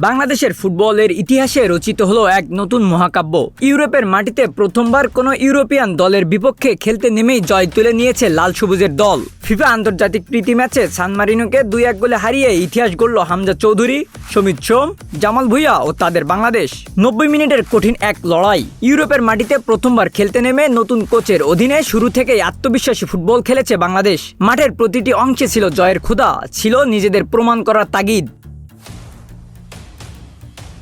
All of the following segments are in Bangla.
বাংলাদেশের ফুটবলের ইতিহাসে রচিত হলো এক নতুন মহাকাব্য। ইউরোপের মাটিতে প্রথমবার কোনো ইউরোপিয়ান দলের বিপক্ষে খেলতে নেমেই জয় তুলে নিয়েছে লাল সবুজের দল। ফিফা আন্তর্জাতিক প্রীতি ম্যাচে সান মারিনোকে 2-1 গোলে হারিয়ে ইতিহাস গড়ল হামজা চৌধুরী, সমিত সোম, জামাল ভুঁইয়া ও তাদের বাংলাদেশ। 90 মিনিটের কঠিন এক লড়াই। ইউরোপের মাটিতে প্রথমবার খেলতে নেমে নতুন কোচের অধীনে শুরু থেকেই আত্মবিশ্বাসী ফুটবল খেলেছে বাংলাদেশ। মাঠের প্রতিটি অংশে ছিল জয়ের ক্ষুধা, ছিল নিজেদের প্রমাণ করার তাগিদ।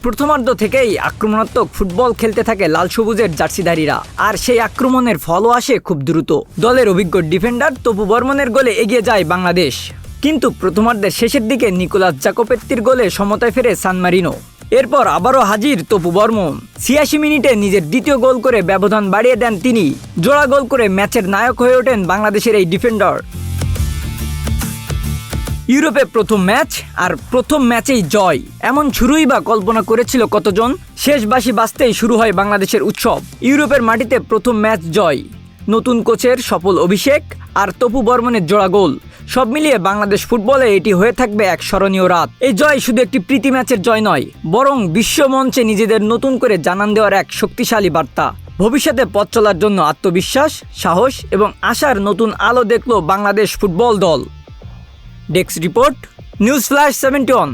প্রথমার্ধ থেকেই আক্রমণাত্মক ফুটবল খেলতে থাকে লাল সবুজের জার্সিধারীরা, আর সেই আক্রমণের ফলও আসে খুব দ্রুত। দলের অভিজ্ঞ ডিফেন্ডার তপু বর্মনের গোলে এগিয়ে যায় বাংলাদেশ, কিন্তু প্রথমার্ধের শেষের দিকে নিকোলাস জাকোপেত্তির গোলে সমতায় ফেরে সান মারিনো। এরপর আবারও হাজির তপু বর্মন। 86 মিনিটে নিজের দ্বিতীয় গোল করে ব্যবধান বাড়িয়ে দেন তিনি। জোড়া গোল করে ম্যাচের নায়ক হয়ে ওঠেন বাংলাদেশের এই ডিফেন্ডার। ইউরোপে প্রথম ম্যাচ, আর প্রথম ম্যাচেই জয়, এমন শুরুই বা কল্পনা করেছিল কতজন? শেষ বাঁশি বাজতেই শুরু হয় বাংলাদেশের উৎসব। ইউরোপের মাটিতে প্রথম ম্যাচ জয়, নতুন কোচের সফল অভিষেক আর তপু বর্মনের জোড়া গোল, সব মিলিয়ে বাংলাদেশ ফুটবলে এটি হয়ে থাকবে এক স্মরণীয় রাত। এই জয় শুধু একটি প্রীতি ম্যাচের জয় নয়, বরং বিশ্বমঞ্চে নিজেদের নতুন করে জানান দেওয়ার এক শক্তিশালী বার্তা। ভবিষ্যতে পথ চলার জন্য আত্মবিশ্বাস, সাহস এবং আশার নতুন আলো দেখল বাংলাদেশ ফুটবল দল। Desk report, news flash 71।